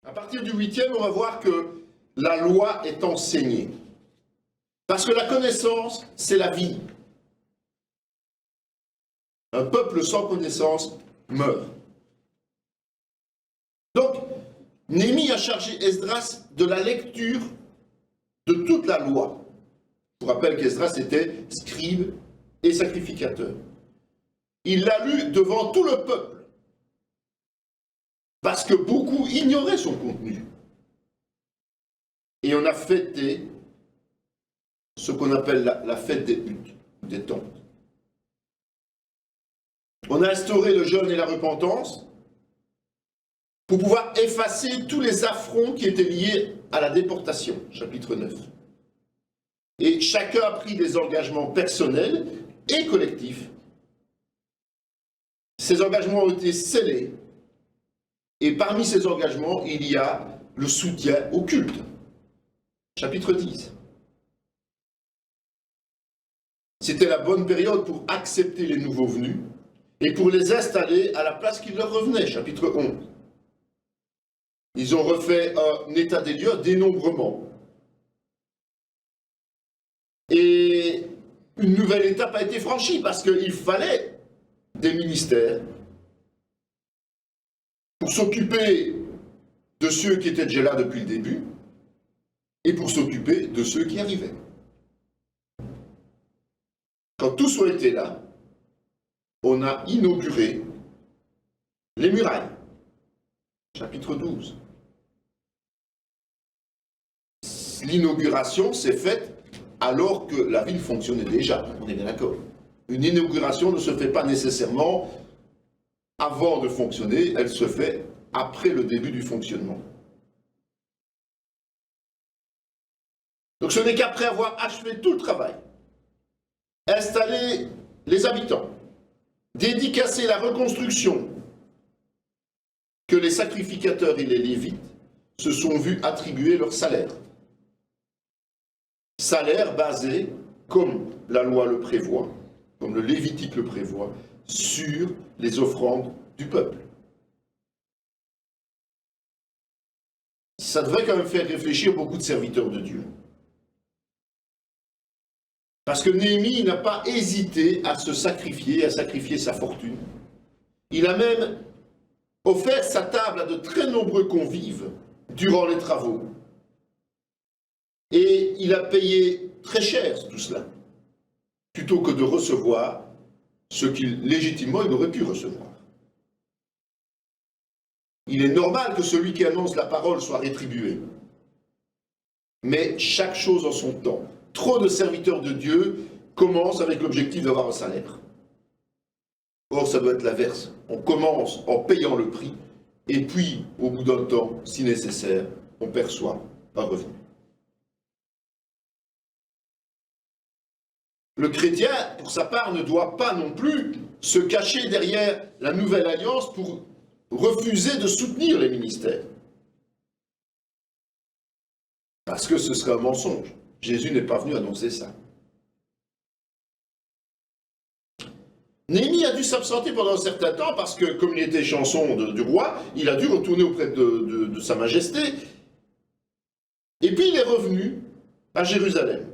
À partir du 8e, on va voir que la loi est enseignée. Parce que la connaissance, c'est la vie. Un peuple sans connaissance meurt. Donc, Néhémie a chargé Esdras de la lecture de toute la loi. Je vous rappelle qu'Esdras était scribe et sacrificateur. Il l'a lu devant tout le peuple, parce que beaucoup ignoraient son contenu. Et on a fêté ce qu'on appelle la fête des huttes, des tentes. On a instauré le jeûne et la repentance pour pouvoir effacer tous les affronts qui étaient liés à la déportation, chapitre 9. Et chacun a pris des engagements personnels et collectifs. Ces engagements ont été scellés. Et parmi ces engagements, il y a le soutien au culte. Chapitre 10. C'était la bonne période pour accepter les nouveaux venus et pour les installer à la place qui leur revenait. Chapitre 11. Ils ont refait un état des lieux, un dénombrement. Et une nouvelle étape a été franchie parce qu'il fallait des ministères pour s'occuper de ceux qui étaient déjà là depuis le début et pour s'occuper de ceux qui arrivaient. Quand tous ont été là, on a inauguré les murailles. Chapitre 12. L'inauguration s'est faite alors que la ville fonctionnait déjà, on est bien d'accord. Une inauguration ne se fait pas nécessairement avant de fonctionner, elle se fait après le début du fonctionnement. Donc ce n'est qu'après avoir achevé tout le travail, installé les habitants, dédicacé la reconstruction, que les sacrificateurs et les lévites se sont vus attribuer leur salaire. Salaire basé, comme la loi le prévoit, comme le Lévitique le prévoit, sur les offrandes du peuple. Ça devrait quand même faire réfléchir beaucoup de serviteurs de Dieu. Parce que Néhémie n'a pas hésité à se sacrifier, à sacrifier sa fortune. Il a même offert sa table à de très nombreux convives durant les travaux. Et il a payé très cher tout cela, plutôt que de recevoir ce qu'il, légitimement, il aurait pu recevoir. Il est normal que celui qui annonce la parole soit rétribué. Mais chaque chose en son temps. Trop de serviteurs de Dieu commencent avec l'objectif d'avoir un salaire. Or, ça doit être l'inverse. On commence en payant le prix, et puis, au bout d'un temps, si nécessaire, on perçoit un revenu. Le chrétien, pour sa part, ne doit pas non plus se cacher derrière la nouvelle alliance pour refuser de soutenir les ministères. Parce que ce serait un mensonge. Jésus n'est pas venu annoncer ça. Néhémie a dû s'absenter pendant un certain temps parce que, comme il était chanson du roi, il a dû retourner auprès de sa majesté. Et puis il est revenu à Jérusalem.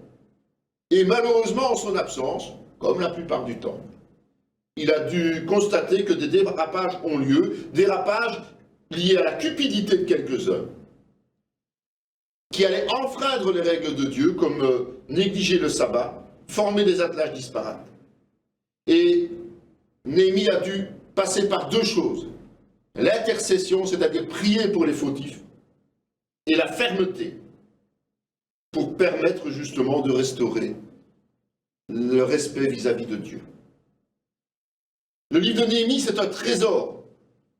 Et malheureusement, en son absence, comme la plupart du temps, il a dû constater que des dérapages ont lieu, dérapages liés à la cupidité de quelques-uns, qui allaient enfreindre les règles de Dieu, comme négliger le sabbat, former des attelages disparates. Et Néhémie a dû passer par deux choses. L'intercession, c'est-à-dire prier pour les fautifs, et la fermeté, pour permettre justement de restaurer le respect vis-à-vis de Dieu. Le livre de Néhémie, c'est un trésor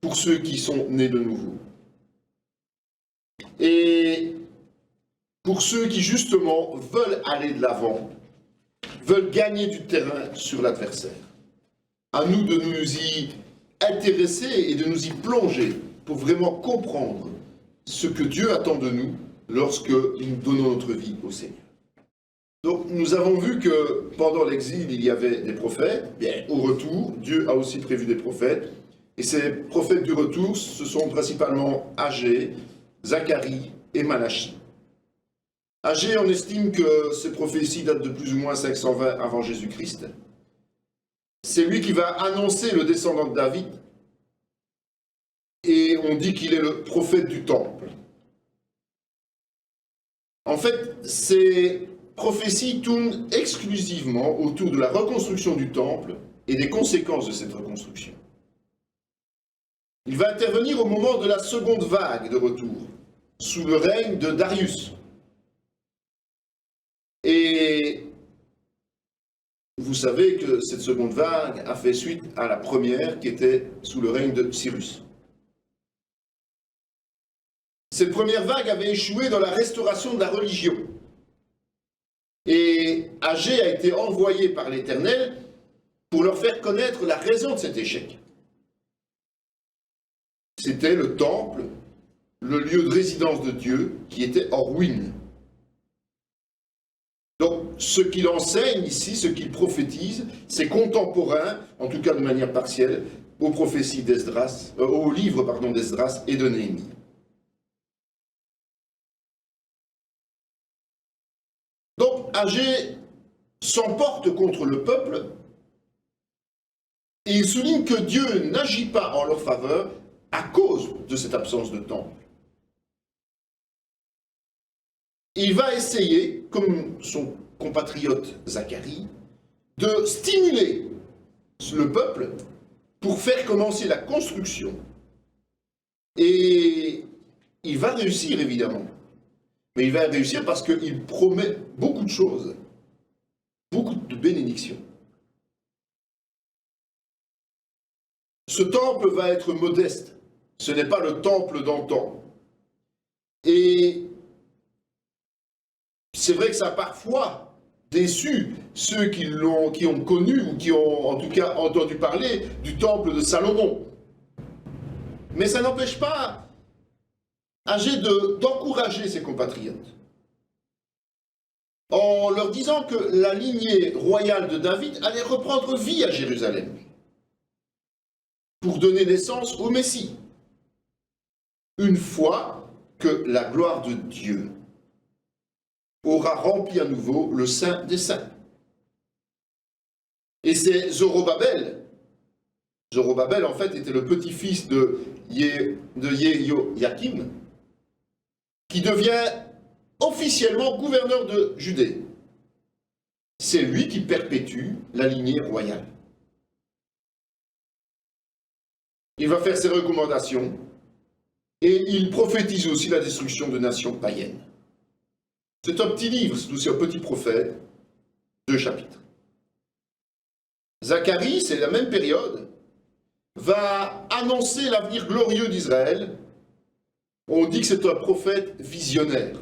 pour ceux qui sont nés de nouveau. Et pour ceux qui justement veulent aller de l'avant, veulent gagner du terrain sur l'adversaire. À nous de nous y intéresser et de nous y plonger pour vraiment comprendre ce que Dieu attend de nous lorsque nous donnons notre vie au Seigneur. Donc nous avons vu que pendant l'exil, il y avait des prophètes. Bien, au retour, Dieu a aussi prévu des prophètes. Et ces prophètes du retour, ce sont principalement Agé, Zacharie et Malachie. Agé, on estime que ces prophéties datent de plus ou moins 520 avant Jésus-Christ. C'est lui qui va annoncer le descendant de David, et on dit qu'il est le prophète du temple. En fait, ces prophéties tournent exclusivement autour de la reconstruction du temple et des conséquences de cette reconstruction. Il va intervenir au moment de la seconde vague de retour, sous le règne de Darius. Et vous savez que cette seconde vague a fait suite à la première qui était sous le règne de Cyrus. Cette première vague avait échoué dans la restauration de la religion. Et Agé a été envoyé par l'Éternel pour leur faire connaître la raison de cet échec. C'était le temple, le lieu de résidence de Dieu, qui était en ruine. Donc, ce qu'il enseigne ici, ce qu'il prophétise, c'est contemporain, en tout cas de manière partielle, aux prophéties d'Esdras, au livre d'Esdras et de Néhémie. Donc, Agé s'emporte contre le peuple et il souligne que Dieu n'agit pas en leur faveur à cause de cette absence de temple. Il va essayer, comme son compatriote Zacharie, de stimuler le peuple pour faire commencer la construction. Et il va réussir, évidemment. Mais il va réussir parce qu'il promet beaucoup de choses, beaucoup de bénédictions. Ce temple va être modeste. Ce n'est pas le temple d'antan. Et c'est vrai que ça a parfois déçu ceux qui ont connu ou qui ont en tout cas entendu parler du temple de Salomon. Mais ça n'empêche pas Agé d'encourager ses compatriotes en leur disant que la lignée royale de David allait reprendre vie à Jérusalem pour donner naissance au Messie, une fois que la gloire de Dieu aura rempli à nouveau le Saint des Saints. Et c'est Zorobabel. Zorobabel, en fait, était le petit-fils de Jéhoïakim, qui devient officiellement gouverneur de Judée. C'est lui qui perpétue la lignée royale. Il va faire ses recommandations et il prophétise aussi la destruction de nations païennes. C'est un petit livre, c'est aussi un petit prophète, 2 chapitres. Zacharie, c'est la même période, va annoncer l'avenir glorieux d'Israël. On dit que c'est un prophète visionnaire.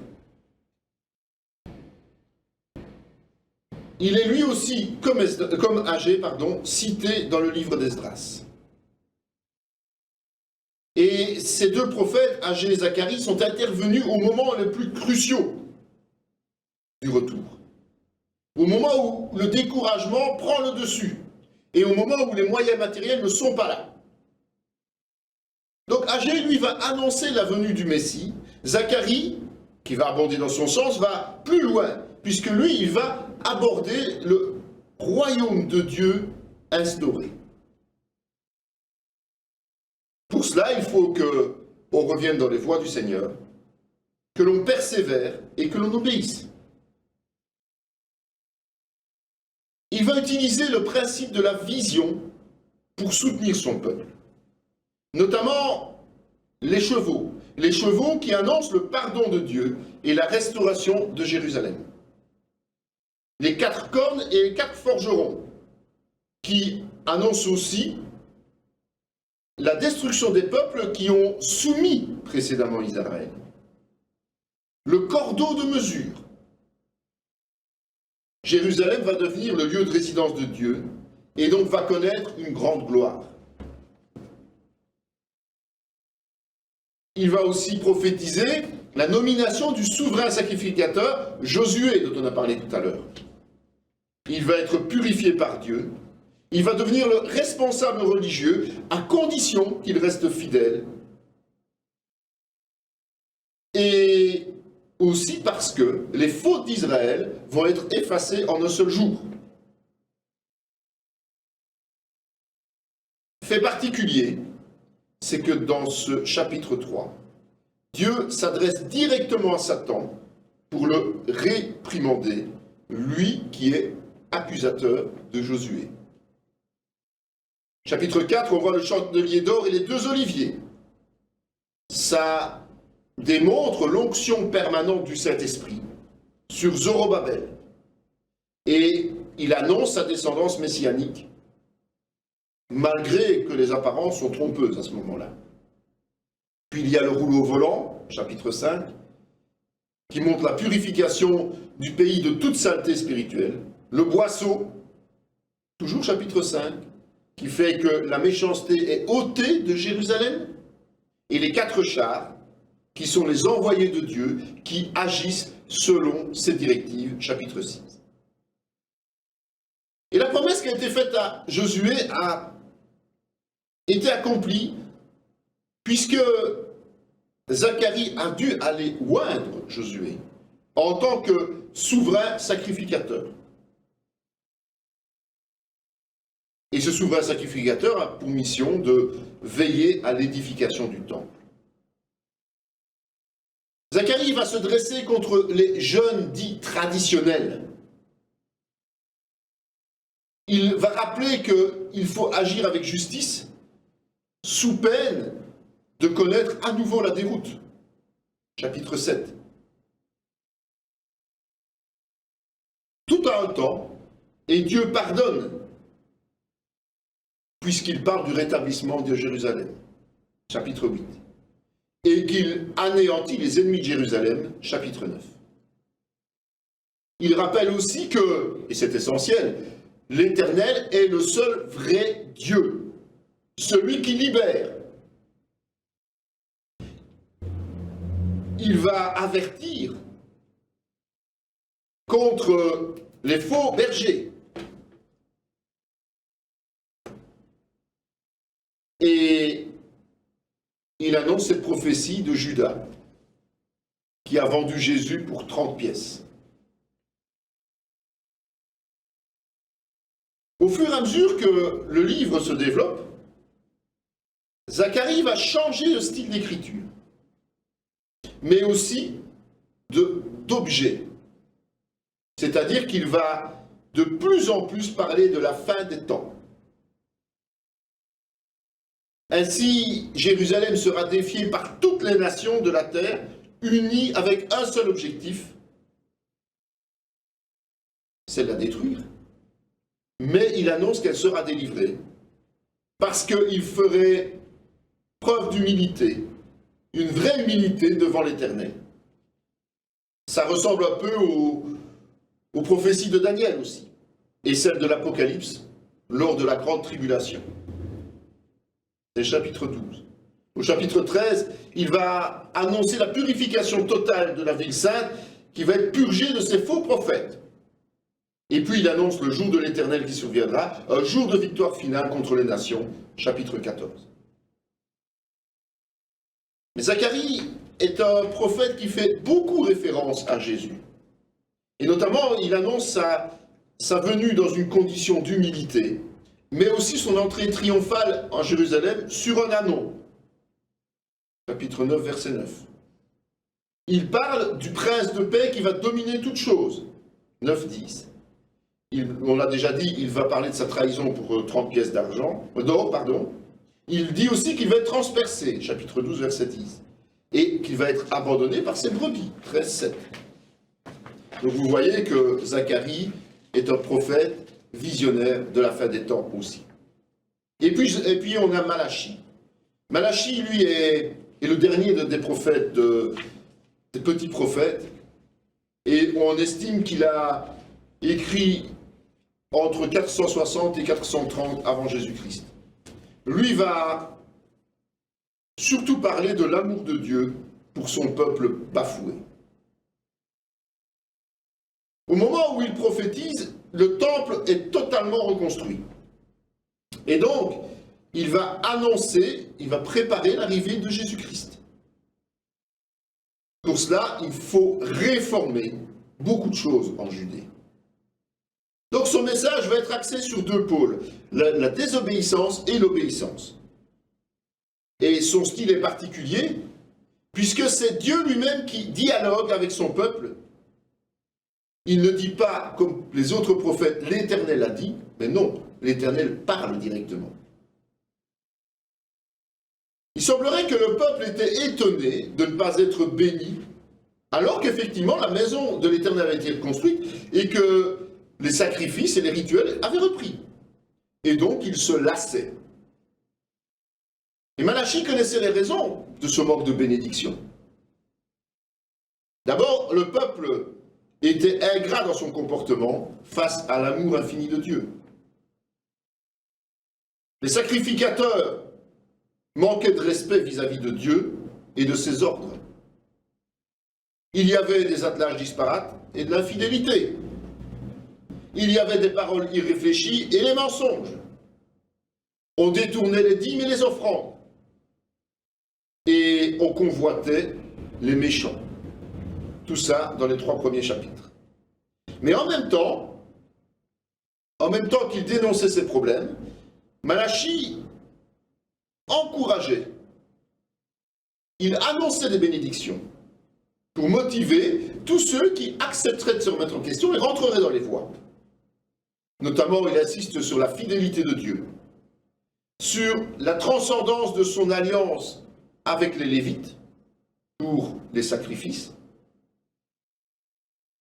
Il est lui aussi, comme Agé, cité dans le livre d'Esdras. Et ces deux prophètes, Agé et Zacharie, sont intervenus au moment le plus cruciaux du retour. Au moment où le découragement prend le dessus. Et au moment où les moyens matériels ne sont pas là. Donc Agé, lui, va annoncer la venue du Messie. Zacharie, qui va abonder dans son sens, va plus loin, puisque lui, il va aborder le royaume de Dieu instauré. Pour cela, il faut qu'on revienne dans les voies du Seigneur, que l'on persévère et que l'on obéisse. Il va utiliser le principe de la vision pour soutenir son peuple. Notamment les chevaux qui annoncent le pardon de Dieu et la restauration de Jérusalem. Les 4 cornes et les 4 forgerons, qui annoncent aussi la destruction des peuples qui ont soumis précédemment Israël. Le cordeau de mesure. Jérusalem va devenir le lieu de résidence de Dieu et donc va connaître une grande gloire. Il va aussi prophétiser la nomination du souverain sacrificateur Josué, dont on a parlé tout à l'heure. Il va être purifié par Dieu. Il va devenir le responsable religieux à condition qu'il reste fidèle et aussi parce que les fautes d'Israël vont être effacées en un seul jour. Fait particulier, c'est que dans ce chapitre 3, Dieu s'adresse directement à Satan pour le réprimander, lui qui est accusateur de Josué. Chapitre 4, on voit le chandelier d'or et les 2 oliviers. Ça démontre l'onction permanente du Saint-Esprit sur Zorobabel. Et il annonce sa descendance messianique, malgré que les apparences sont trompeuses à ce moment-là. Puis il y a le rouleau volant, chapitre 5, qui montre la purification du pays de toute saleté spirituelle. Le boisseau, toujours chapitre 5, qui fait que la méchanceté est ôtée de Jérusalem. Et les 4 chars, qui sont les envoyés de Dieu, qui agissent selon ses directives, chapitre 6. Et la promesse qui a été faite à Josué a été accomplie, puisque Zacharie a dû aller oindre Josué en tant que souverain sacrificateur. Et ce souverain sacrificateur a pour mission de veiller à l'édification du temple. Zacharie va se dresser contre les jeunes dits traditionnels. Il va rappeler qu'il faut agir avec justice, sous peine de connaître à nouveau la déroute. Chapitre 7. Tout a un temps, et Dieu pardonne, puisqu'il parle du rétablissement de Jérusalem. Chapitre 8. Et qu'il anéantit les ennemis de Jérusalem. Chapitre 9. Il rappelle aussi que, et c'est essentiel, l'Éternel est le seul vrai Dieu, celui qui libère. Il va avertir contre les faux bergers. Et il annonce cette prophétie de Judas, qui a vendu Jésus pour 30 pièces. Au fur et à mesure que le livre se développe, Zacharie va changer de style d'écriture, mais aussi d'objet. C'est-à-dire qu'il va de plus en plus parler de la fin des temps. Ainsi, Jérusalem sera défiée par toutes les nations de la terre, unies avec un seul objectif, c'est de la détruire. Mais il annonce qu'elle sera délivrée, parce qu'il ferait preuve d'humilité, une vraie humilité devant l'Éternel. Ça ressemble un peu aux prophéties de Daniel aussi, et celles de l'Apocalypse, lors de la grande tribulation. C'est chapitre 12. Au chapitre 13, il va annoncer la purification totale de la ville sainte qui va être purgée de ses faux prophètes. Et puis il annonce le jour de l'Éternel qui surviendra, un jour de victoire finale contre les nations, chapitre 14. Mais Zacharie est un prophète qui fait beaucoup référence à Jésus. Et notamment, il annonce sa venue dans une condition d'humilité, mais aussi son entrée triomphale en Jérusalem sur un ânon. Chapitre 9, verset 9. Il parle du prince de paix qui va dominer toute chose. 9, 10. On l'a déjà dit, il va parler de sa trahison pour 30 pièces d'or. Il dit aussi qu'il va être transpercé. Chapitre 12, verset 10. Et qu'il va être abandonné par ses brebis. 13, 7. Donc vous voyez que Zacharie est un prophète visionnaire de la fin des temps aussi. Et puis on a Malachie. Malachie, lui, est le dernier des prophètes, des petits prophètes. Et on estime qu'il a écrit entre 460 et 430 avant Jésus-Christ. Lui va surtout parler de l'amour de Dieu pour son peuple bafoué. Au moment où il prophétise, le temple est totalement reconstruit. Et donc, il va annoncer, il va préparer l'arrivée de Jésus-Christ. Pour cela, il faut réformer beaucoup de choses en Judée. Donc son message va être axé sur deux pôles, la désobéissance et l'obéissance. Et son style est particulier, puisque c'est Dieu lui-même qui dialogue avec son peuple. Il ne dit pas, comme les autres prophètes, l'Éternel a dit, mais non, l'Éternel parle directement. Il semblerait que le peuple était étonné de ne pas être béni, alors qu'effectivement la maison de l'Éternel avait été reconstruite et que les sacrifices et les rituels avaient repris. Et donc il se lassait. Et Malachie connaissait les raisons de ce manque de bénédiction. D'abord, le peuple était ingrat dans son comportement face à l'amour infini de Dieu. Les sacrificateurs manquaient de respect vis-à-vis de Dieu et de ses ordres. Il y avait des attelages disparates et de l'infidélité. Il y avait des paroles irréfléchies et les mensonges. On détournait les dîmes et les offrandes. Et on convoitait les méchants. Tout ça dans les 3 premiers chapitres. Mais en même temps qu'il dénonçait ces problèmes, Malachie encourageait. Il annonçait des bénédictions pour motiver tous ceux qui accepteraient de se remettre en question et rentreraient dans les voies. Notamment, il insiste sur la fidélité de Dieu, sur la transcendance de son alliance avec les Lévites pour les sacrifices,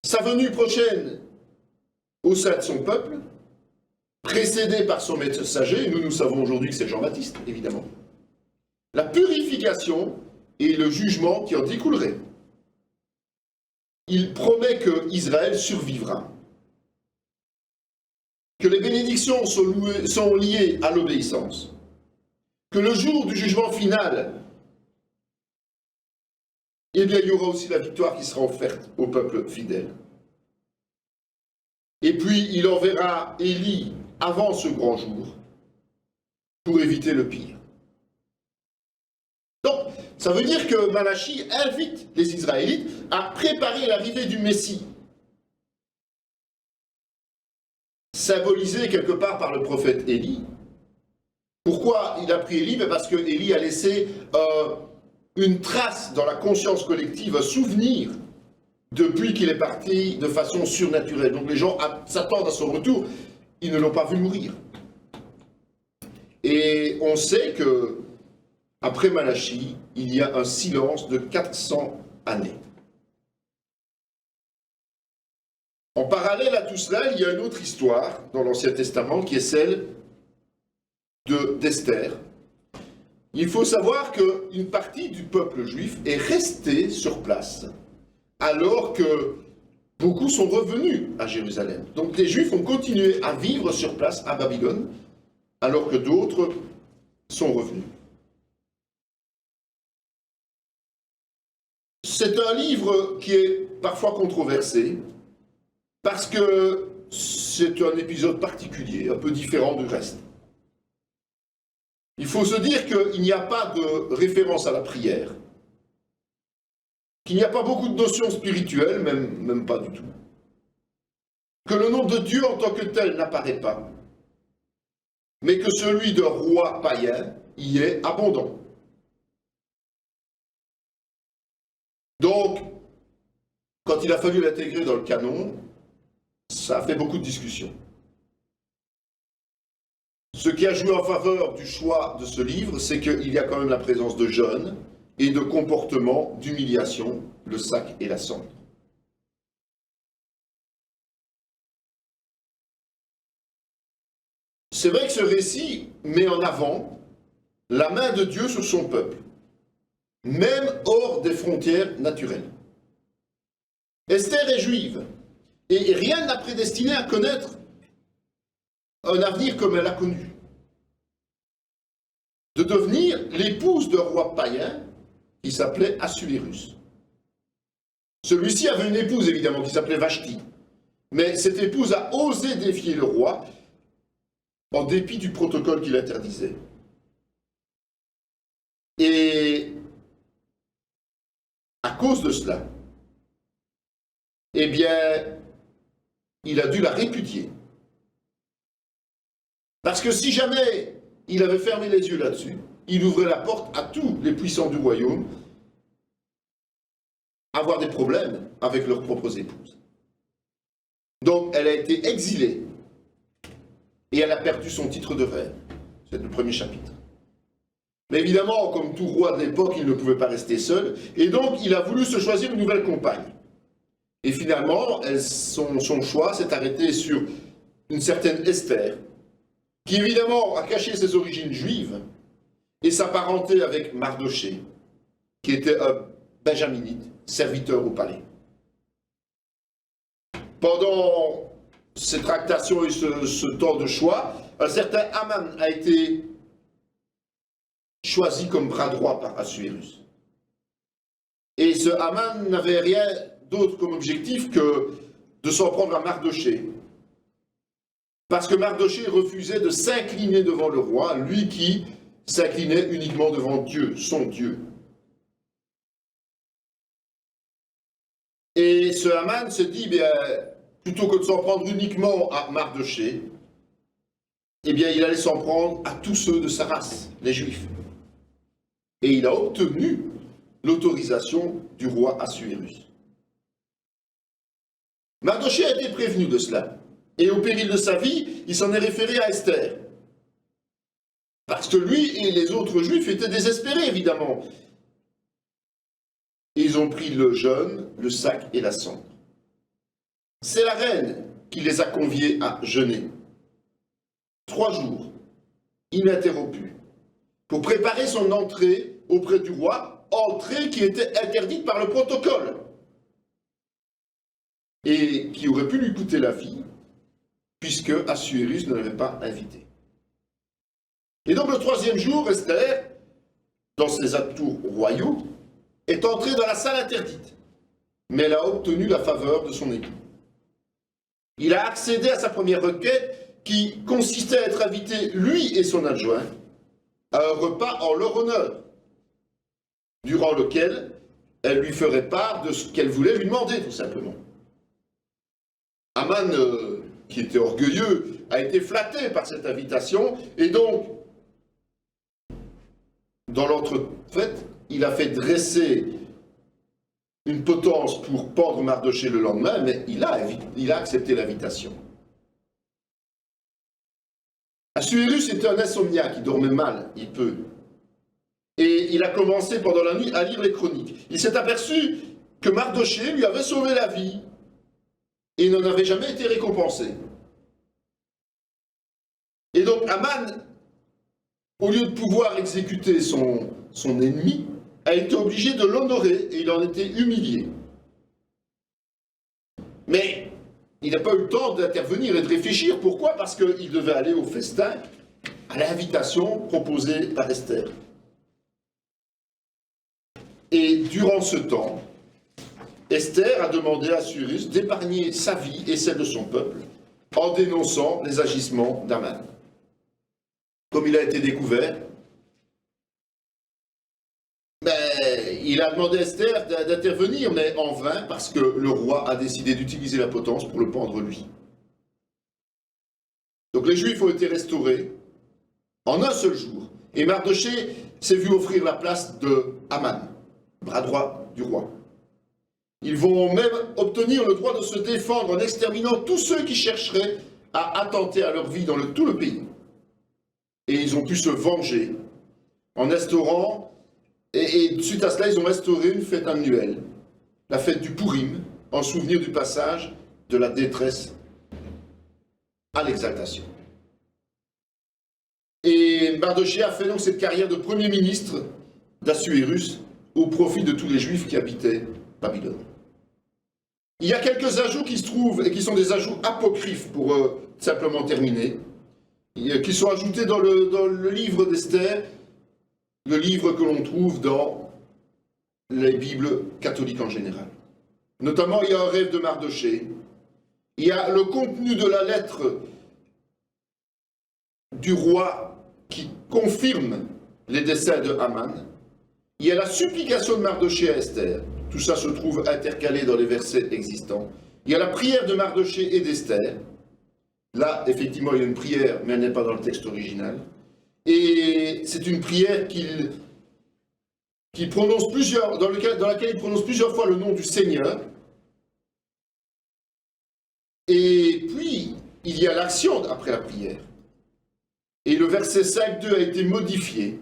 sa venue prochaine au sein de son peuple, précédé par son messager, et nous savons aujourd'hui que c'est Jean-Baptiste, évidemment, la purification et le jugement qui en découlerait. Il promet que Israël survivra, que les bénédictions sont liées à l'obéissance, que le jour du jugement final, eh bien, il y aura aussi la victoire qui sera offerte au peuple fidèle. Et puis, il enverra Élie avant ce grand jour pour éviter le pire. Donc, ça veut dire que Malachie invite les Israélites à préparer l'arrivée du Messie, symbolisé quelque part par le prophète Élie. Pourquoi il a pris Élie? Parce que Élie a laissé une trace dans la conscience collective, un souvenir, depuis qu'il est parti de façon surnaturelle. Donc les gens s'attendent à son retour, ils ne l'ont pas vu mourir. Et on sait que, après Malachie, il y a un silence de 400 années. En parallèle à tout cela, il y a une autre histoire dans l'Ancien Testament qui est celle d'Esther. Il faut savoir qu'une partie du peuple juif est restée sur place, alors que beaucoup sont revenus à Jérusalem. Donc les Juifs ont continué à vivre sur place à Babylone, alors que d'autres sont revenus. C'est un livre qui est parfois controversé, parce que c'est un épisode particulier, un peu différent du reste. Il faut se dire qu'il n'y a pas de référence à la prière, qu'il n'y a pas beaucoup de notions spirituelles, même pas du tout, que le nom de Dieu en tant que tel n'apparaît pas, mais que celui d'un roi païen y est abondant. Donc, quand il a fallu l'intégrer dans le canon, ça a fait beaucoup de discussions. Ce qui a joué en faveur du choix de ce livre, c'est qu'il y a quand même la présence de jeûne et de comportements d'humiliation, le sac et la cendre. C'est vrai que ce récit met en avant la main de Dieu sur son peuple, même hors des frontières naturelles. Esther est juive, et rien n'a prédestiné à connaître un avenir comme elle a connu. De devenir l'épouse d'un roi païen qui s'appelait Assuérus. Celui-ci avait une épouse évidemment qui s'appelait Vashti, mais cette épouse a osé défier le roi en dépit du protocole qui l'interdisait. Et à cause cause de cela, eh bien, il a dû la répudier. Parce que si jamais il avait fermé les yeux là-dessus, il ouvrait la porte à tous les puissants du royaume à avoir des problèmes avec leurs propres épouses. Donc, elle a été exilée et elle a perdu son titre de reine. C'est le premier chapitre. Mais évidemment, comme tout roi de l'époque, il ne pouvait pas rester seul, et donc il a voulu se choisir une nouvelle compagne. Et finalement, son choix s'est arrêté sur une certaine Esther, qui évidemment a caché ses origines juives et s'apparentait avec Mardochée, qui était un benjaminite, serviteur au palais. Pendant ces tractations et ce temps de choix, un certain Aman a été choisi comme bras droit par Assuérus. Et ce Aman n'avait rien d'autre comme objectif que de s'en prendre à Mardochée. Parce que Mardochée refusait de s'incliner devant le roi, lui qui s'inclinait uniquement devant Dieu, son Dieu. Et ce Haman se dit, bien, plutôt que de s'en prendre uniquement à Mardochée, eh bien, il allait s'en prendre à tous ceux de sa race, les Juifs. Et il a obtenu l'autorisation du roi Assuérus. Mardochée a été prévenu de cela. Et au péril de sa vie, il s'en est référé à Esther. Parce que lui et les autres Juifs étaient désespérés, évidemment. Et ils ont pris le jeûne, le sac et la cendre. C'est la reine qui les a conviés à jeûner. 3 jours, ininterrompus, pour préparer son entrée auprès du roi, entrée qui était interdite par le protocole, et qui aurait pu lui coûter la vie, puisque Assuérus ne l'avait pas invité. Et donc le 3e jour, Esther, dans ses atours royaux, est entrée dans la salle interdite, mais elle a obtenu la faveur de son époux. Il a accédé à sa première requête qui consistait à être invité, lui et son adjoint, à un repas en leur honneur, durant lequel elle lui ferait part de ce qu'elle voulait lui demander, tout simplement. Aman, qui était orgueilleux, a été flatté par cette invitation, et donc, dans l'entrefaite, il a fait dresser une potence pour pendre Mardochée le lendemain, mais il a accepté l'invitation. Assuérus était un insomniaque, il dormait mal, il peut. Et il a commencé pendant la nuit à lire les chroniques. Il s'est aperçu que Mardochée lui avait sauvé la vie et n'en avait jamais été récompensé. Et donc Aman, au lieu de pouvoir exécuter son ennemi, a été obligé de l'honorer et il en était humilié. Mais il n'a pas eu le temps d'intervenir et de réfléchir. Pourquoi? Parce qu'il devait aller au festin, à l'invitation proposée par Esther. Et durant ce temps, Esther a demandé à Assuérus d'épargner sa vie et celle de son peuple en dénonçant les agissements d'Aman. Comme il a été découvert, il a demandé à Esther d'intervenir, mais en vain, parce que le roi a décidé d'utiliser la potence pour le pendre lui. Donc les Juifs ont été restaurés en un seul jour, et Mardochée s'est vu offrir la place de Haman, bras droit du roi. Ils vont même obtenir le droit de se défendre en exterminant tous ceux qui chercheraient à attenter à leur vie dans tout le pays. Et ils ont pu se venger en instaurant, et suite à cela, ils ont restauré une fête annuelle, la fête du Pourim, en souvenir du passage de la détresse à l'exaltation. Et Mardochée a fait donc cette carrière de premier ministre d'Assuérus au profit de tous les Juifs qui habitaient Babylone. Il y a quelques ajouts qui se trouvent, et qui sont des ajouts apocryphes, pour simplement terminer, qui sont ajoutés dans le livre d'Esther, le livre que l'on trouve dans les Bibles catholiques en général. Notamment, il y a un rêve de Mardochée, il y a le contenu de la lettre du roi qui confirme les desseins de Haman, il y a la supplication de Mardochée à Esther, Tout ça se trouve intercalé dans les versets existants. Il y a la prière de Mardochée et d'Esther. Là, effectivement, il y a une prière, mais elle n'est pas dans le texte original. Et c'est une prière qu'il prononce dans laquelle il prononce plusieurs fois le nom du Seigneur. Et puis, il y a l'action après la prière. Et le verset 5.2 a été modifié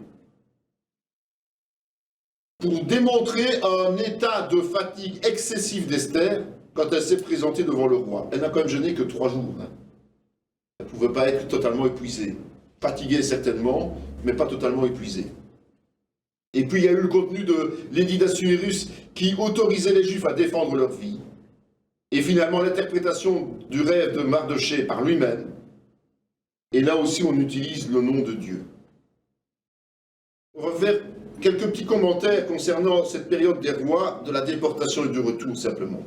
pour démontrer un état de fatigue excessive d'Esther quand elle s'est présentée devant le roi. Elle n'a quand même jeûné que 3 jours. Elle ne pouvait pas être totalement épuisée. Fatiguée certainement, mais pas totalement épuisée. Et puis il y a eu le contenu de l'édit d'Assuérus qui autorisait les Juifs à défendre leur vie. Et finalement l'interprétation du rêve de Mardochée par lui-même. Et là aussi on utilise le nom de Dieu. On va faire quelques petits commentaires concernant cette période des rois, de la déportation et du retour simplement.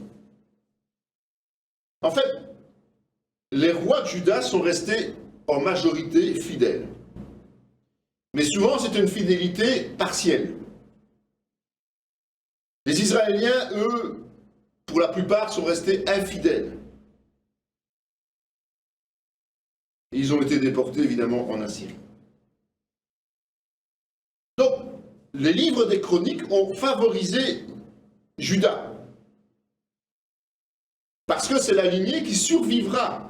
En fait, les rois de Juda sont restés en majorité fidèles. Mais souvent, c'est une fidélité partielle. Les Israéliens, eux, pour la plupart, sont restés infidèles. Et ils ont été déportés, évidemment, en Assyrie. Donc, les livres des chroniques ont favorisé Juda. Parce que c'est la lignée qui survivra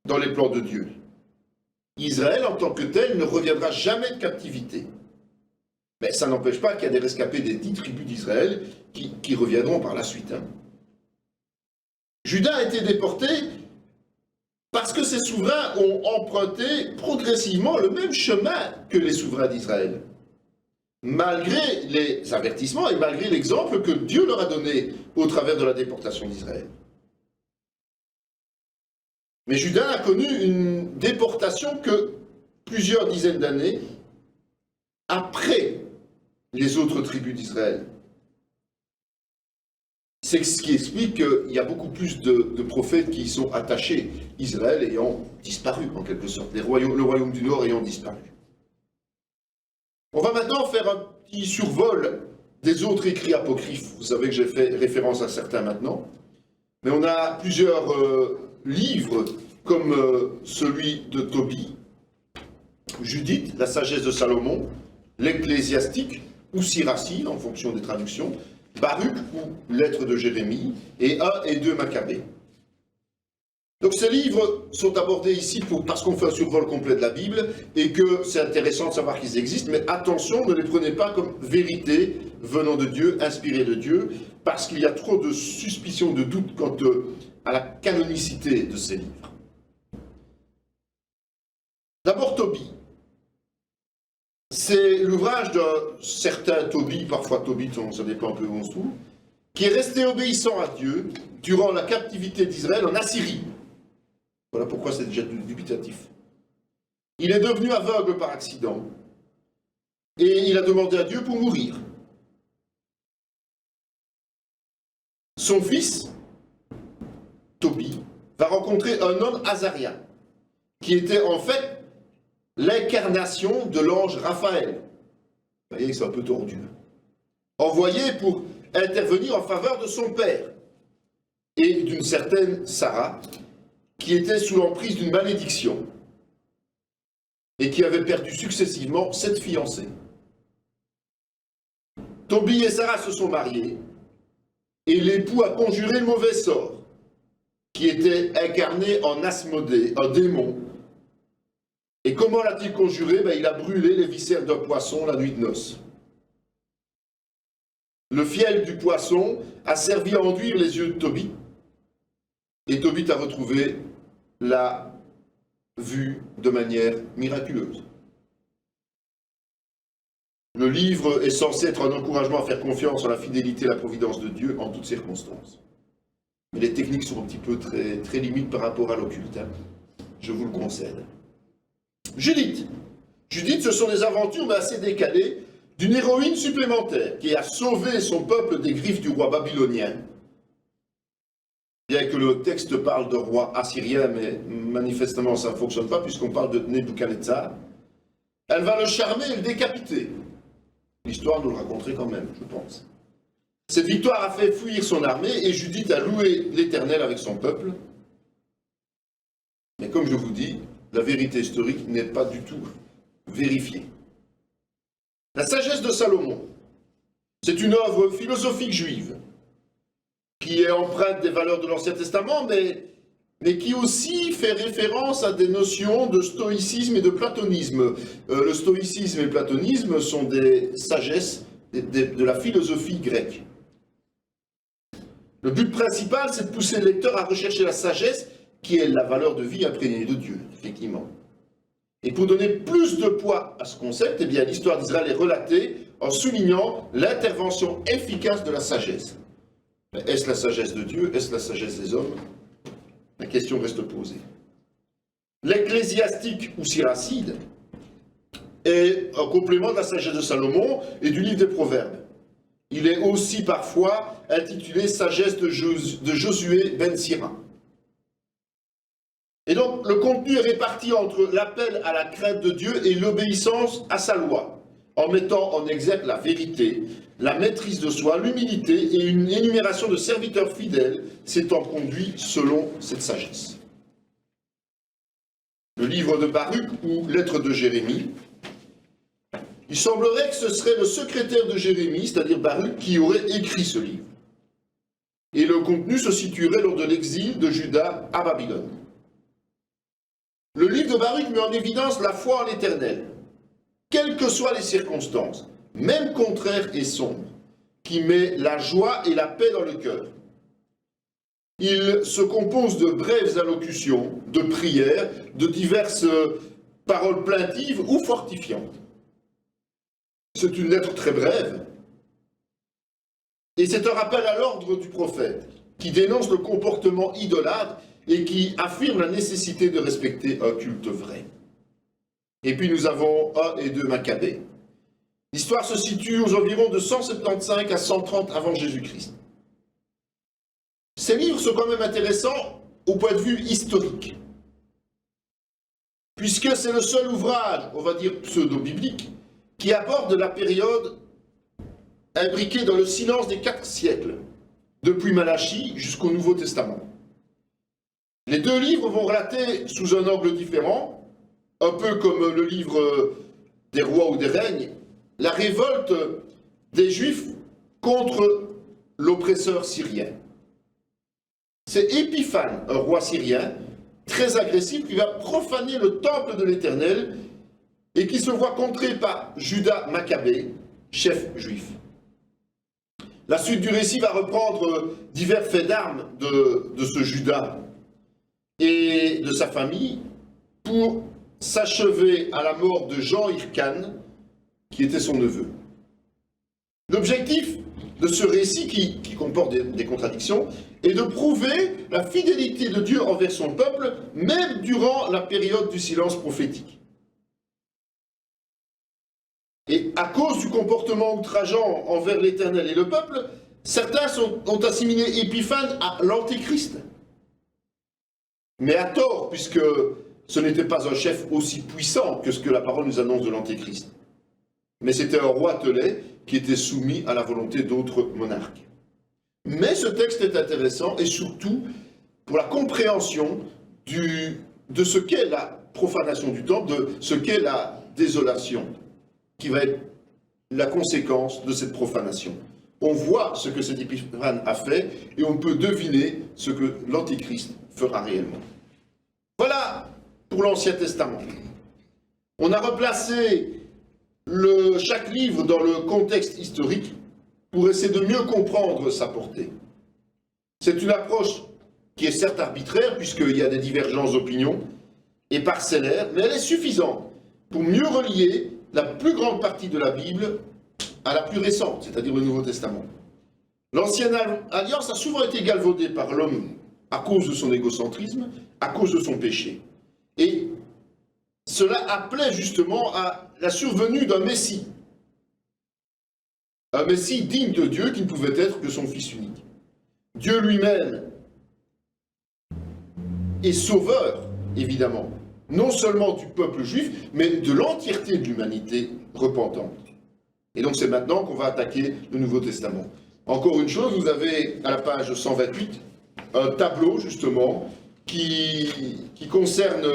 dans les plans de Dieu. Israël, en tant que tel, ne reviendra jamais de captivité. Mais ça n'empêche pas qu'il y a des rescapés des 10 tribus d'Israël qui reviendront par la suite. Juda a été déporté parce que ses souverains ont emprunté progressivement le même chemin que les souverains d'Israël. Malgré les avertissements et malgré l'exemple que Dieu leur a donné au travers de la déportation d'Israël. Mais Juda a connu une déportation que plusieurs dizaines d'années après les autres tribus d'Israël. C'est ce qui explique qu'il y a beaucoup plus de prophètes qui y sont attachés, Israël ayant disparu en quelque sorte, le royaume du Nord ayant disparu. On va maintenant faire un petit survol des autres écrits apocryphes. Vous savez que j'ai fait référence à certains maintenant, mais on a plusieurs livres comme celui de Tobie, Judith, la sagesse de Salomon, l'Ecclésiastique, ou Sirachie, en fonction des traductions, Baruch, ou Lettres de Jérémie, et 1 et 2 Maccabées. Donc ces livres sont abordés ici parce qu'on fait un survol complet de la Bible, et que c'est intéressant de savoir qu'ils existent, mais attention, ne les prenez pas comme vérité venant de Dieu, inspirée de Dieu, parce qu'il y a trop de suspicions, de doutes quant à la canonicité de ces livres. D'abord Tobie. C'est l'ouvrage d'un certain Tobie, parfois Tobie, ça dépend un peu où on se trouve, qui est resté obéissant à Dieu durant la captivité d'Israël en Assyrie. Voilà pourquoi c'est déjà dubitatif. Il est devenu aveugle par accident et il a demandé à Dieu pour mourir. Son fils, Tobie, va rencontrer un homme Azaria, qui était en fait l'incarnation de l'ange Raphaël. Vous voyez que c'est un peu tordu. Envoyé pour intervenir en faveur de son père et d'une certaine Sarah, qui était sous l'emprise d'une malédiction et qui avait perdu successivement 7 fiancés. Tobie et Sarah se sont mariés et l'époux a conjuré le mauvais sort, qui était incarné en Asmodée, un démon. Et comment l'a-t-il conjuré? Il a brûlé les viscères d'un poisson la nuit de noces. Le fiel du poisson a servi à enduire les yeux de Tobie, et Tobie a retrouvé la vue de manière miraculeuse. Le livre est censé être un encouragement à faire confiance en la fidélité et la providence de Dieu en toutes circonstances. Mais les techniques sont un petit peu très limites par rapport à l'occulte. Je vous le concède. Judith. Judith, ce sont des aventures, mais assez décalées, d'une héroïne supplémentaire qui a sauvé son peuple des griffes du roi babylonien. Bien que le texte parle de roi assyrien, mais manifestement ça ne fonctionne pas puisqu'on parle de Nebuchadnezzar. Elle va le charmer et le décapiter. L'histoire nous le raconterait quand même, je pense. Cette victoire a fait fuir son armée et Judith a loué l'Éternel avec son peuple. Mais comme je vous dis, la vérité historique n'est pas du tout vérifiée. La sagesse de Salomon, c'est une œuvre philosophique juive qui est empreinte des valeurs de l'Ancien Testament, mais qui aussi fait référence à des notions de stoïcisme et de platonisme. Le stoïcisme et le platonisme sont des sagesses de la philosophie grecque. Le but principal, c'est de pousser le lecteur à rechercher la sagesse, qui est la valeur de vie imprégnée de Dieu, effectivement. Et pour donner plus de poids à ce concept, eh bien, l'histoire d'Israël est relatée en soulignant l'intervention efficace de la sagesse. Mais est-ce la sagesse de Dieu? Est-ce la sagesse des hommes? La question reste posée. L'Ecclésiastique ou Siracide est un complément de la sagesse de Salomon et du livre des Proverbes. Il est aussi parfois intitulé Sagesse de Josué ben Sira. Et donc, le contenu est réparti entre l'appel à la crainte de Dieu et l'obéissance à sa loi, en mettant en exergue la vérité, la maîtrise de soi, l'humilité et une énumération de serviteurs fidèles s'étant conduits selon cette sagesse. Le livre de Baruch ou lettre de Jérémie, il semblerait que ce serait le secrétaire de Jérémie, c'est-à-dire Baruch, qui aurait écrit ce livre. Et le contenu se situerait lors de l'exil de Juda à Babylone. Le livre de Baruch met en évidence la foi en l'Éternel, quelles que soient les circonstances, même contraires et sombres, qui met la joie et la paix dans le cœur. Il se compose de brèves allocutions, de prières, de diverses paroles plaintives ou fortifiantes. C'est une lettre très brève, et c'est un rappel à l'ordre du prophète, qui dénonce le comportement idolâtre et qui affirme la nécessité de respecter un culte vrai. Et puis nous avons 1 et 2 Maccabées. L'histoire se situe aux environs de 175 à 130 avant Jésus-Christ. Ces livres sont quand même intéressants au point de vue historique, puisque c'est le seul ouvrage, on va dire pseudo-biblique, qui aborde la période imbriquée dans le silence des 4 siècles, depuis Malachie jusqu'au Nouveau Testament. Les 2 livres vont relater sous un angle différent, un peu comme le livre des rois ou des règnes, la révolte des Juifs contre l'oppresseur syrien. C'est Épiphane, un roi syrien, très agressif, qui va profaner le temple de l'Éternel et qui se voit contré par Juda Maccabée, chef juif. La suite du récit va reprendre divers faits d'armes de ce Juda et de sa famille pour s'achever à la mort de Jean Hircan, qui était son neveu. L'objectif de ce récit, qui comporte des contradictions, est de prouver la fidélité de Dieu envers son peuple, même durant la période du silence prophétique. Et à cause du comportement outrageant envers l'Éternel et le peuple, certains ont assimilé Épiphane à l'Antéchrist. Mais à tort, puisque ce n'était pas un chef aussi puissant que ce que la parole nous annonce de l'Antéchrist. Mais c'était un roi telet qui était soumis à la volonté d'autres monarques. Mais ce texte est intéressant, et surtout pour la compréhension de ce qu'est la profanation du temple, de ce qu'est la désolation, qui va être la conséquence de cette profanation. On voit ce que cet Épiphane a fait, et on peut deviner ce que l'Antéchrist fera réellement. Voilà pour l'Ancien Testament. On a replacé chaque livre dans le contexte historique pour essayer de mieux comprendre sa portée. C'est une approche qui est certes arbitraire, puisqu'il y a des divergences d'opinion, et parcellaire, mais elle est suffisante pour mieux relier la plus grande partie de la Bible à la plus récente, c'est-à-dire le Nouveau Testament. L'ancienne alliance a souvent été galvaudée par l'homme à cause de son égocentrisme, à cause de son péché. Et cela appelait justement à la survenue d'un Messie. Un Messie digne de Dieu qui ne pouvait être que son Fils unique. Dieu lui-même est sauveur, évidemment, non seulement du peuple juif, mais de l'entièreté de l'humanité repentante. Et donc c'est maintenant qu'on va attaquer le Nouveau Testament. Encore une chose, vous avez à la page 128 un tableau justement qui concerne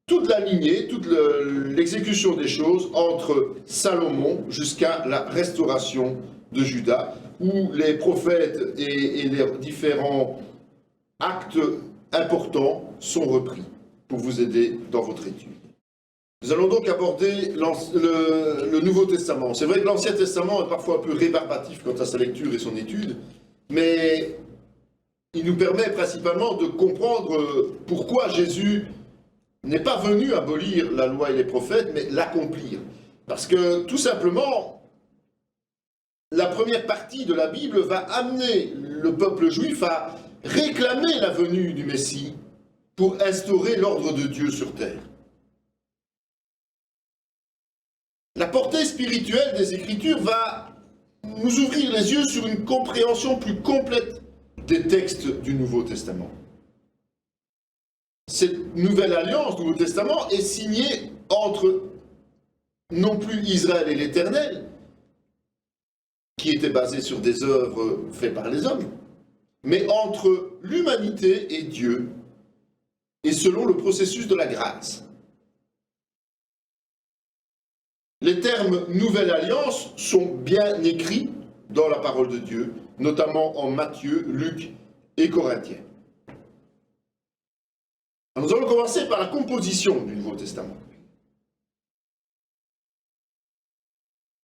toute la lignée, toute l'exécution des choses entre Salomon jusqu'à la restauration de Juda, où les prophètes et les différents actes importants sont repris pour vous aider dans votre étude. Nous allons donc aborder le Nouveau Testament. C'est vrai que l'Ancien Testament est parfois un peu rébarbatif quant à sa lecture et son étude, mais il nous permet principalement de comprendre pourquoi Jésus n'est pas venu abolir la loi et les prophètes, mais l'accomplir. Parce que, tout simplement, la première partie de la Bible va amener le peuple juif à réclamer la venue du Messie pour instaurer l'ordre de Dieu sur terre. La portée spirituelle des Écritures va nous ouvrir les yeux sur une compréhension plus complète des textes du Nouveau Testament. Cette nouvelle alliance du Nouveau Testament est signée entre non plus Israël et l'Éternel, qui était basée sur des œuvres faites par les hommes, mais entre l'humanité et Dieu, et selon le processus de la grâce. Les termes Nouvelle Alliance sont bien écrits dans la parole de Dieu, notamment en Matthieu, Luc et Corinthiens. Alors nous allons commencer par la composition du Nouveau Testament.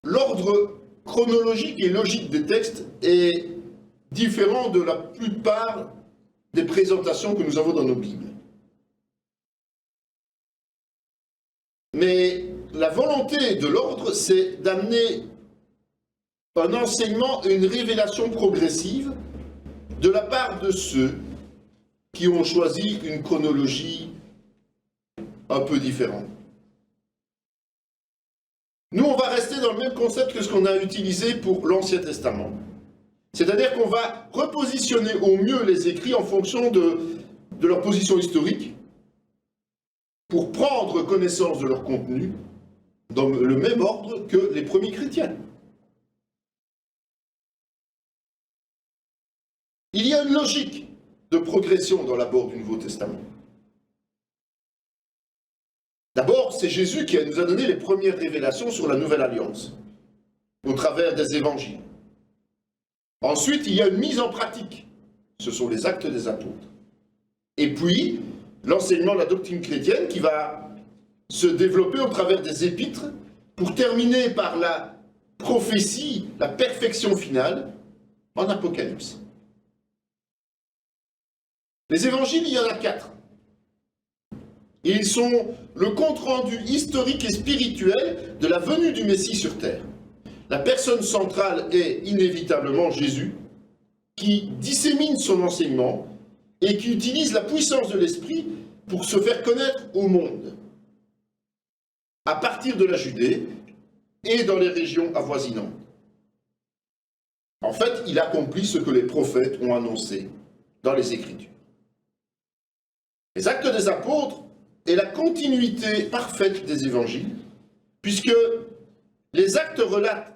L'ordre chronologique et logique des textes est différent de la plupart des présentations que nous avons dans nos Bibles. Mais la volonté de l'ordre, c'est d'amener un enseignement, une révélation progressive de la part de ceux qui ont choisi une chronologie un peu différente. Nous, on va rester dans le même concept que ce qu'on a utilisé pour l'Ancien Testament. C'est-à-dire qu'on va repositionner au mieux les écrits en fonction de leur position historique pour prendre connaissance de leur contenu dans le même ordre que les premiers chrétiens. Il y a une logique de progression dans l'abord du Nouveau Testament. D'abord, c'est Jésus qui nous a donné les premières révélations sur la Nouvelle Alliance, au travers des évangiles. Ensuite, il y a une mise en pratique. Ce sont les actes des apôtres. Et puis, l'enseignement de la doctrine chrétienne qui va se développer au travers des épîtres pour terminer par la prophétie, la perfection finale en Apocalypse. Les évangiles, il y en a 4. Et ils sont le compte-rendu historique et spirituel de la venue du Messie sur terre. La personne centrale est inévitablement Jésus, qui dissémine son enseignement et qui utilise la puissance de l'Esprit pour se faire connaître au monde, à partir de la Judée et dans les régions avoisinantes. En fait, il accomplit ce que les prophètes ont annoncé dans les Écritures. Les actes des apôtres est la continuité parfaite des évangiles, puisque les actes relatent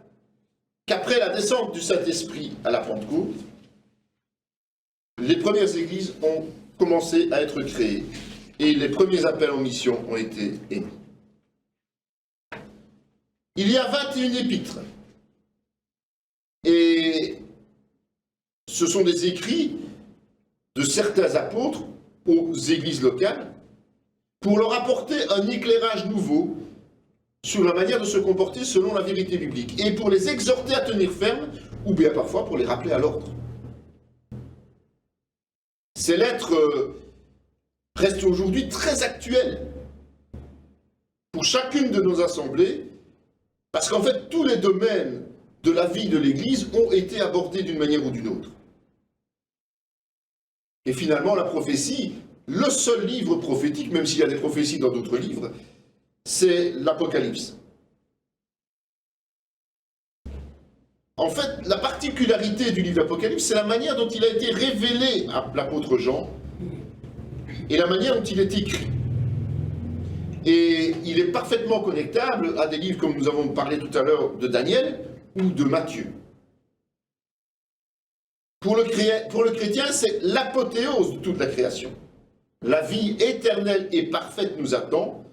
qu'après la descente du Saint-Esprit à la Pentecôte, les premières églises ont commencé à être créées et les premiers appels en mission ont été émis. Il y a 21 épîtres et ce sont des écrits de certains apôtres aux églises locales pour leur apporter un éclairage nouveau sur la manière de se comporter selon la vérité biblique et pour les exhorter à tenir ferme ou bien parfois pour les rappeler à l'ordre. Ces lettres restent aujourd'hui très actuelles pour chacune de nos assemblées parce qu'en fait tous les domaines de la vie de l'Église ont été abordés d'une manière ou d'une autre. Et finalement la prophétie, le seul livre prophétique, même s'il y a des prophéties dans d'autres livres, c'est l'Apocalypse. En fait, la particularité du livre d'Apocalypse, c'est la manière dont il a été révélé à l'apôtre Jean et la manière dont il est écrit. Et il est parfaitement connectable à des livres comme nous avons parlé tout à l'heure de Daniel ou de Matthieu. Pour le chrétien, c'est l'apothéose de toute la création. La vie éternelle et parfaite nous attend,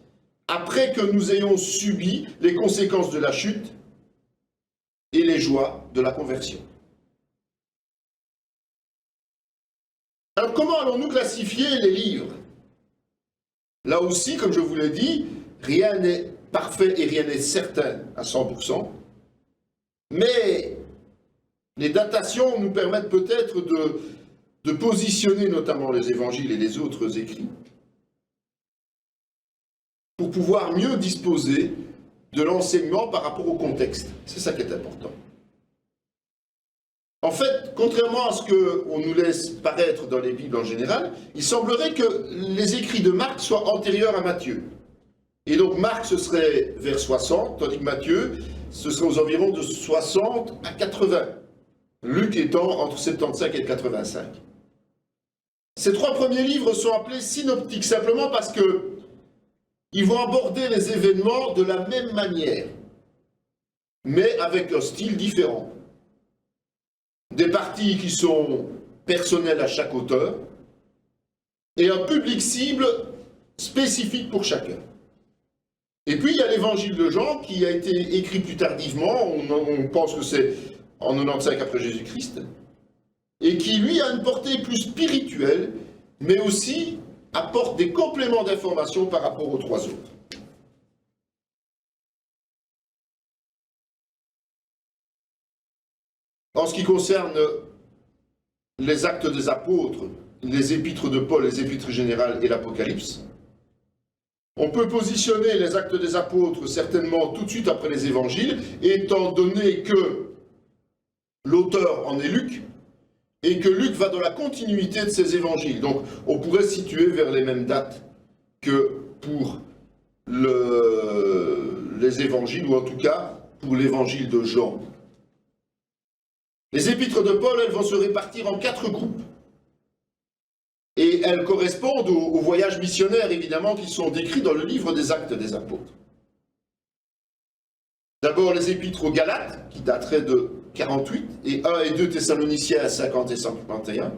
après que nous ayons subi les conséquences de la chute et les joies de la conversion. Alors comment allons-nous classifier les livres? Là aussi, comme je vous l'ai dit, rien n'est parfait et rien n'est certain à 100%, mais les datations nous permettent peut-être de positionner notamment les évangiles et les autres écrits pour pouvoir mieux disposer de l'enseignement par rapport au contexte. C'est ça qui est important. En fait, contrairement à ce qu'on nous laisse paraître dans les Bibles en général, il semblerait que les écrits de Marc soient antérieurs à Matthieu. Et donc Marc, ce serait vers 60, tandis que Matthieu, ce serait aux environs de 60 à 80. Luc étant entre 75 et 85. Ces trois premiers livres sont appelés synoptiques, simplement parce que ils vont aborder les événements de la même manière, mais avec un style différent. Des parties qui sont personnelles à chaque auteur, et un public cible spécifique pour chacun. Et puis il y a l'évangile de Jean qui a été écrit plus tardivement, on pense que c'est en 95 après Jésus-Christ, et qui lui a une portée plus spirituelle, mais aussi apporte des compléments d'information par rapport aux trois autres. En ce qui concerne les actes des apôtres, les épîtres de Paul, les épîtres générales et l'Apocalypse, on peut positionner les actes des apôtres certainement tout de suite après les évangiles, étant donné que l'auteur en est Luc, et que Luc va dans la continuité de ses évangiles. Donc on pourrait se situer vers les mêmes dates que pour les évangiles, ou en tout cas pour l'évangile de Jean. Les épîtres de Paul, elles vont se répartir en 4 groupes. Et elles correspondent aux voyages missionnaires, évidemment, qui sont décrits dans le livre des Actes des Apôtres. D'abord les épîtres aux Galates, qui dateraient de 48, et 1 et 2 Thessaloniciens 50 et 51,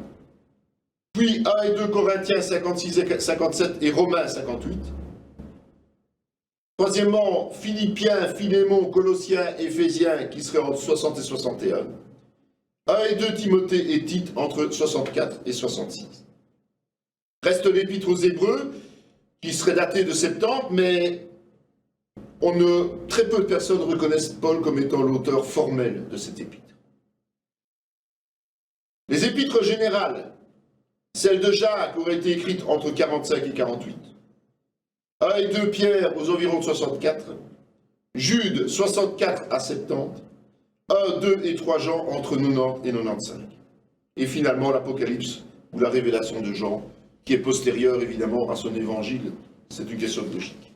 puis 1 et 2 Corinthiens 56 et 57 et Romains 58. Troisièmement, Philippiens, Philémon, Colossiens, Éphésiens, qui seraient entre 60 et 61. 1 et 2 Timothée et Tite entre 64 et 66. Reste l'épître aux Hébreux, qui serait daté de 70, mais très peu de personnes reconnaissent Paul comme étant l'auteur formel de cette épître. Les épîtres générales, celle de Jacques aurait été écrite entre 45 et 48. 1 et 2 Pierre aux environs de 64. Jude 64 à 70. 1, 2 et 3 Jean entre 90 et 95. Et finalement l'Apocalypse ou la révélation de Jean, qui est postérieure évidemment à son évangile. C'est une question de logique.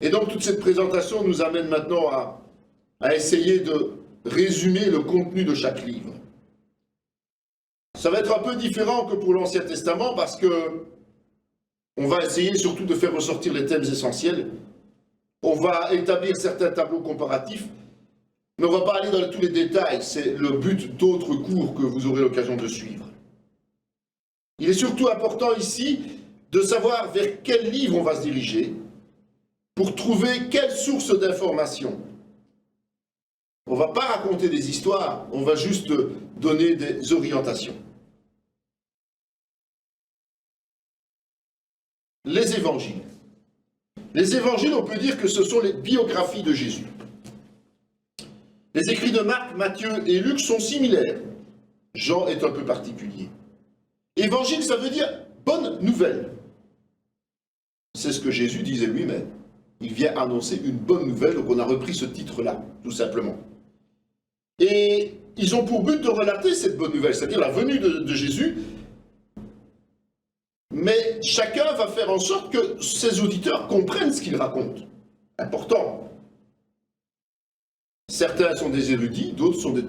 Et donc toute cette présentation nous amène maintenant à essayer de résumer le contenu de chaque livre. Ça va être un peu différent que pour l'Ancien Testament parce que on va essayer surtout de faire ressortir les thèmes essentiels. On va établir certains tableaux comparatifs, mais on ne va pas aller dans tous les détails. C'est le but d'autres cours que vous aurez l'occasion de suivre. Il est surtout important ici de savoir vers quel livre on va se diriger pour trouver quelle source d'information. On ne va pas raconter des histoires, on va juste donner des orientations. Les évangiles. Les évangiles, on peut dire que ce sont les biographies de Jésus. Les écrits de Marc, Matthieu et Luc sont similaires. Jean est un peu particulier. Évangile, ça veut dire bonne nouvelle. C'est ce que Jésus disait lui-même. Il vient annoncer une bonne nouvelle, donc on a repris ce titre-là, tout simplement. Et ils ont pour but de relater cette bonne nouvelle, c'est-à-dire la venue de Jésus, mais chacun va faire en sorte que ses auditeurs comprennent ce qu'il raconte. Important. Certains sont des érudits, d'autres sont des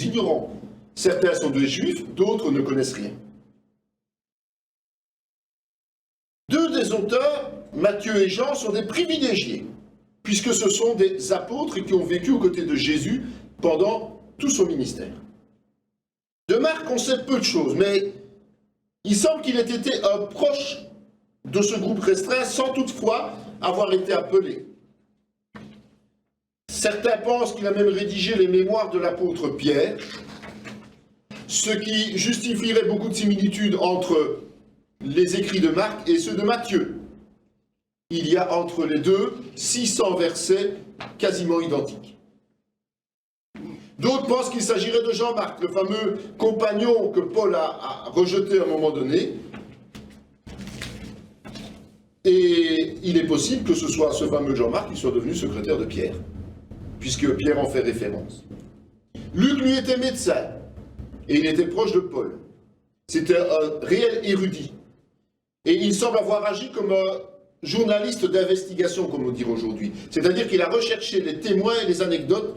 ignorants. Certains sont des juifs, d'autres ne connaissent rien. Deux des auteurs, Matthieu et Jean, sont des privilégiés, puisque ce sont des apôtres qui ont vécu aux côtés de Jésus pendant tout son ministère. De Marc, on sait peu de choses, mais il semble qu'il ait été un proche de ce groupe restreint sans toutefois avoir été appelé. Certains pensent qu'il a même rédigé les mémoires de l'apôtre Pierre, ce qui justifierait beaucoup de similitudes entre les écrits de Marc et ceux de Matthieu. Il y a entre les deux 600 versets quasiment identiques. D'autres pensent qu'il s'agirait de Jean-Marc, le fameux compagnon que Paul a rejeté à un moment donné. Et il est possible que ce soit ce fameux Jean-Marc qui soit devenu secrétaire de Pierre, puisque Pierre en fait référence. Luc, lui, était médecin, et il était proche de Paul. C'était un réel érudit. Et il semble avoir agi comme un journaliste d'investigation, comme on dirait aujourd'hui. C'est-à-dire qu'il a recherché les témoins et les anecdotes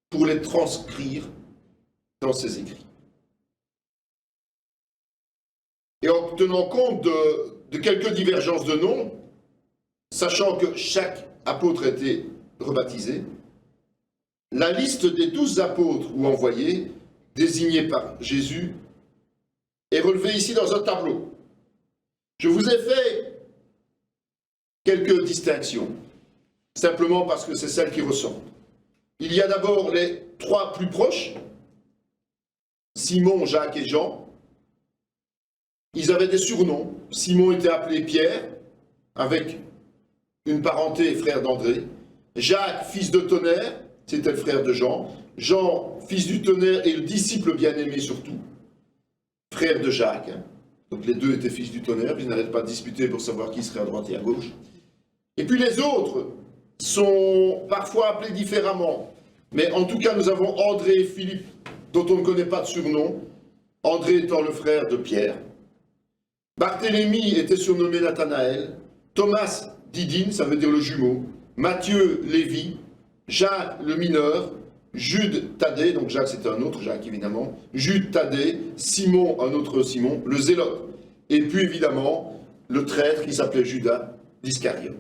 pour les transcrire dans ses écrits. Et en tenant compte de quelques divergences de noms, sachant que chaque apôtre était rebaptisé, la liste des 12 apôtres ou envoyés, désignés par Jésus, est relevée ici dans un tableau. Je vous ai fait quelques distinctions, simplement parce que c'est celles qui ressortent. Il y a d'abord les 3 plus proches, Simon, Jacques et Jean. Ils avaient des surnoms. Simon était appelé Pierre, avec une parenté frère d'André. Jacques, fils de tonnerre, c'était le frère de Jean. Jean, fils du tonnerre et le disciple bien-aimé surtout, frère de Jacques. Donc les deux étaient fils du tonnerre, ils n'arrêtent pas de disputer pour savoir qui serait à droite et à gauche. Et puis les autres sont parfois appelés différemment. Mais en tout cas, nous avons André et Philippe, dont on ne connaît pas de surnom. André étant le frère de Pierre. Barthélemy était surnommé Nathanaël. Thomas, Didyme, ça veut dire le jumeau. Matthieu, Lévi. Jacques, le mineur. Jude, Thaddée, donc Jacques c'était un autre Jacques évidemment. Jude, Thaddée. Simon, un autre Simon. Le zélote. Et puis évidemment, le traître qui s'appelait Judas d'Iscariote.